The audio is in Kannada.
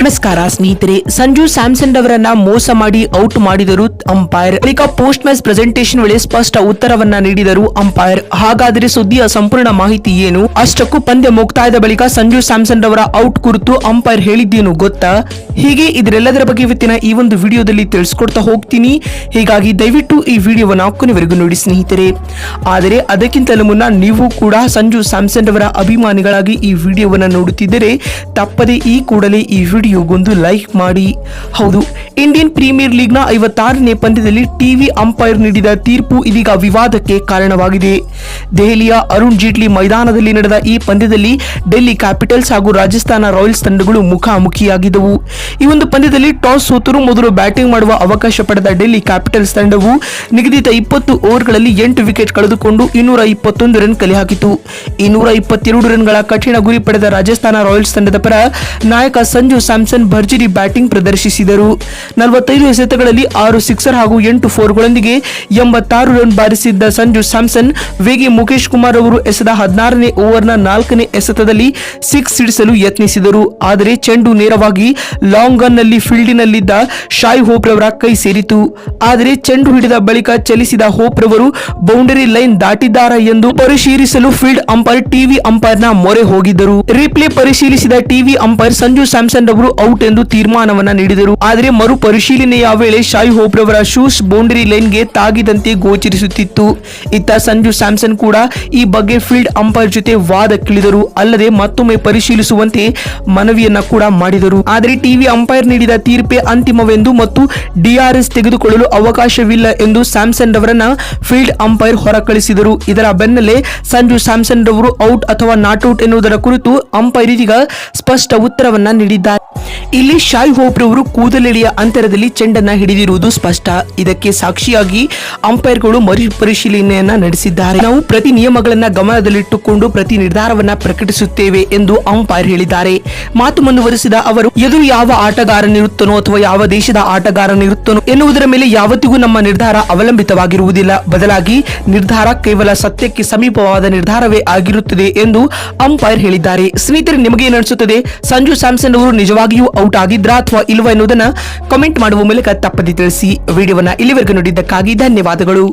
ನಮಸ್ಕಾರ ಸ್ನೇಹಿತರೆ, ಸಂಜು ಸ್ಯಾಮ್ಸನ್ ಅವರನ್ನ ಮೋಸ ಮಾಡಿ ಔಟ್ ಮಾಡಿದರು ಅಂಪೈರ್. ಬಳಿಕ ಪೋಸ್ಟ್ ಮ್ಯಾಚ್ ಪ್ರೆಸೆಂಟೇಷನ್ ವೇಳೆ ಸ್ಪಷ್ಟ ಉತ್ತರವನ್ನ ನೀಡಿದರು ಅಂಪೈರ್. ಹಾಗಾದರೆ ಸುದ್ದಿಯ ಸಂಪೂರ್ಣ ಮಾಹಿತಿ ಏನು? ಅಷ್ಟಕ್ಕೂ ಪಂದ್ಯ ಮುಕ್ತಾಯದ ಬಳಿಕ ಸಂಜು ಸ್ಯಾಮ್ಸನ್ ಅವರ ಔಟ್ ಕುರಿತು ಅಂಪೈರ್ ಹೇಳಿದ್ದೇನು ಗೊತ್ತಾ? ಹೀಗೆ ಇದರೆಲ್ಲದರ ಬಗ್ಗೆ ಇವತ್ತಿನ ಈ ಒಂದು ವಿಡಿಯೋದಲ್ಲಿ ತಿಳಿಸ್ಕೊಡ್ತಾ ಹೋಗ್ತೀನಿ. ಹೀಗಾಗಿ ದಯವಿಟ್ಟು ಈ ವಿಡಿಯೋವನ್ನ ಕೊನೆವರೆಗೂ ನೋಡಿ ಸ್ನೇಹಿತರೆ. ಆದರೆ ಅದಕ್ಕಿಂತಲೂ ಮುನ್ನ ನೀವು ಕೂಡ ಸಂಜು ಸ್ಯಾಮ್ಸನ್ ಅವರ ಅಭಿಮಾನಿಗಳಾಗಿ ಈ ವಿಡಿಯೋವನ್ನ ನೋಡುತ್ತಿದ್ದರೆ ತಪ್ಪದೆ ಈ ಕೂಡಲೇ ಈ ವಿಡಿಯೋಗೊಂದು ಲೈಕ್ ಮಾಡಿ. ಹೌದು, ಇಂಡಿಯನ್ ಪ್ರೀಮಿಯರ್ ಲೀಗ್ನ 56ನೇ ಪಂದ್ಯದಲ್ಲಿ ಟಿವಿ ಅಂಪೈರ್ ನೀಡಿದ ತೀರ್ಪು ಇದೀಗ ವಿವಾದಕ್ಕೆ ಕಾರಣವಾಗಿದೆ. ದೆಹಲಿಯ ಅರುಣ್ ಜೇಟ್ಲಿ ಮೈದಾನದಲ್ಲಿ ನಡೆದ ಈ ಪಂದ್ಯದಲ್ಲಿ ಡೆಲ್ಲಿ ಕ್ಯಾಪಿಟಲ್ಸ್ ಹಾಗೂ ರಾಜಸ್ಥಾನ ರಾಯಲ್ಸ್ ತಂಡಗಳು ಮುಖಾಮುಖಿಯಾಗಿದ್ದವು. ಈ ಒಂದು ಪಂದ್ಯದಲ್ಲಿ ಟಾಸ್ ಸೋತರೂ ಮೊದಲು ಬ್ಯಾಟಿಂಗ್ ಮಾಡುವ ಅವಕಾಶ ಪಡೆದ ಡೆಲ್ಲಿ ಕ್ಯಾಪಿಟಲ್ಸ್ ತಂಡವು ನಿಗದಿತ 20 ಓವರ್ಗಳಲ್ಲಿ 8 ವಿಕೆಟ್ ಕಳೆದುಕೊಂಡು 221 ರನ್ ಕಲೆ ಹಾಕಿತು. 222 ರನ್ಗಳ ಕಠಿಣ ಗುರಿ ಪಡೆದ ರಾಜಸ್ಥಾನ ರಾಯಲ್ಸ್ ತಂಡದ ಪರ ನಾಯಕ ಸಂಜು ಸ್ಯಾಮ್ಸನ್ ಭರ್ಜರಿ ಬ್ಯಾಟಿಂಗ್ ಪ್ರದರ್ಶಿಸಿದರು. 45 ಎಸೆತಗಳಲ್ಲಿ 6 ಸಿಕ್ಸರ್ ಹಾಗೂ 8 ಫೋರ್ಗಳೊಂದಿಗೆ 86 ರನ್ ಬಾರಿಸಿದ್ದ ಸಂಜು ಸ್ಯಾಮ್ಸನ್ ವೇಗಿ ಮುಖೇಶ್ ಕುಮಾರ್ ಅವರು ಎಸೆದ 16ನೇ ಓವರ್ನ 4ನೇ ಎಸೆತದಲ್ಲಿ 6 ಸಿಡಿಸಲು ಯತ್ನಿಸಿದರು. ಆದರೆ ಚೆಂಡು ನೇರವಾಗಿ ಲಾಂಗ್ ಗನ್ ನಲ್ಲಿ ಫೀಲ್ಡಿನಲ್ಲಿದ್ದ ಶಾಯ್ ಹೋಪ್ ರವರ ಕೈ ಸೇರಿತು. ಆದರೆ ಚೆಂಡು ಹಿಡಿದ ಬಳಿಕ ಚಲಿಸಿದ ಹೋಪ್ ರವರು ಬೌಂಡರಿ ಲೈನ್ ದಾಟಿದ್ದಾರಾ ಎಂದು ಪರಿಶೀಲಿಸಲು ಫೀಲ್ಡ್ ಅಂಪೈರ್ ಟಿವಿ ಅಂಪೈರ್ನ ಮೊರೆ ಹೋಗಿದ್ದರು. ರಿಪ್ಲೇ ಪರಿಶೀಲಿಸಿದ ಟಿವಿ ಅಂಪೈರ್ ಸಂಜು ಸ್ಯಾಮ್ಸನ್ ಅವರು ಔಟ್ ಎಂದು ತೀರ್ಮಾನವನ್ನ ನೀಡಿದರು. ಆದರೆ ಮರು ಪರಿಶೀಲನೆಯ ವೇಳೆ ಶಾಯ್ ಹೋಪ್ ರವರ ಶೂಸ್ ಬೌಂಡರಿ ಲೈನ್ಗೆ ತಾಗಿದಂತೆ ಗೋಚರಿಸುತ್ತಿತ್ತು. ಇತ್ತ ಸಂಜು ಸ್ಯಾಮ್ಸನ್ ಕೂಡ ಈ ಬಗ್ಗೆ ಫೀಲ್ಡ್ ಅಂಪೈರ್ ಜೊತೆ ವಾದಕ್ಕಿಳಿದರು. ಅಲ್ಲದೆ ಮತ್ತೊಮ್ಮೆ ಪರಿಶೀಲಿಸುವಂತೆ ಮನವಿಯನ್ನ ಕೂಡ ಮಾಡಿದರು. ಆದರೆ ಟಿವಿ ಅಂಪೈರ್ ನೀಡಿದ ತೀರ್ಪೇ ಅಂತಿಮವೆಂದು ಮತ್ತು ಡಿಆರ್ಎಸ್ ತೆಗೆದುಕೊಳ್ಳಲು ಅವಕಾಶವಿಲ್ಲ ಎಂದು ಸ್ಯಾಮ್ಸನ್ ರವರನ್ನ ಫೀಲ್ಡ್ ಅಂಪೈರ್ ಹೊರಕಳಿಸಿದರು. ಇದರ ಬೆನ್ನಲ್ಲೇ ಸಂಜು ಸ್ಯಾಮ್ಸನ್ ರವರು ಔಟ್ ಅಥವಾ ನಾಟ್ ಔಟ್ ಎನ್ನುವುದರ ಕುರಿತು ಅಂಪೈರ್ ಇದೀಗ ಸ್ಪಷ್ಟ ಉತ್ತರವನ್ನ ನೀಡಿದ್ದಾರೆ. ಇಲ್ಲಿ ಶಾಯ್ ಹೋಪ್ ರವರು ಕೂದಲೆಳೆಯ ಅಂತರದಲ್ಲಿ ಚೆಂಡನ್ನ ಹಿಡಿದಿರುವುದು ಸ್ಪಷ್ಟ. ಇದಕ್ಕೆ ಸಾಕ್ಷಿಯಾಗಿ ಅಂಪೈರ್ಗಳು ಮರುಪರಿಶೀಲನೆಯನ್ನ ನಡೆಸಿದ್ದಾರೆ. ನಾವು ಪ್ರತಿ ನಿಯಮಗಳನ್ನ ಗಮನದಲ್ಲಿಟ್ಟುಕೊಂಡು ಪ್ರತಿ ನಿರ್ಧಾರವನ್ನ ಪ್ರಕಟಿಸುತ್ತೇವೆ ಎಂದು ಅಂಪೈರ್ ಹೇಳಿದ್ದಾರೆ. ಮಾತು ಮುಂದುವರಿಸಿದ ಅವರು, ಎದುರು ಯಾವ ಆಟಗಾರನಿರುತ್ತನೋ ಅಥವಾ ಯಾವ ದೇಶದ ಆಟಗಾರನಿರುತ್ತನೋ ಎನ್ನುವುದರ ಮೇಲೆ ಯಾವತ್ತಿಗೂ ನಮ್ಮ ನಿರ್ಧಾರ ಅವಲಂಬಿತವಾಗಿರುವುದಿಲ್ಲ. ಬದಲಾಗಿ ನಿರ್ಧಾರ ಕೇವಲ ಸತ್ಯಕ್ಕೆ ಸಮೀಪವಾದ ನಿರ್ಧಾರವೇ ಆಗಿರುತ್ತದೆ ಎಂದು ಅಂಪೈರ್ ಹೇಳಿದ್ದಾರೆ. ಸ್ನೇಹಿತರೆ, ನಿಮಗೆ ಏನು ಅನಿಸುತ್ತದೆ? ಸಂಜು ಸ್ಯಾಮ್ಸನ್ ಅವರು ನಿಜವಾಗಿಯೂ ಔಟ್ ಆಗಿದ್ರಾ ಅಥವಾ ಇಲ್ವಾ ಎನ್ನುವುದನ್ನ ಕಮೆಂಟ್ ಮಾಡುವ ಮೂಲಕ ತಪ್ಪದೆ ತಿಳಿಸಿ. ವಿಡಿಯೋವನ್ನ ಇಲ್ಲಿವರೆಗೂ ನೋಡಿದ್ದಕ್ಕಾಗಿ ಧನ್ಯವಾದಗಳು.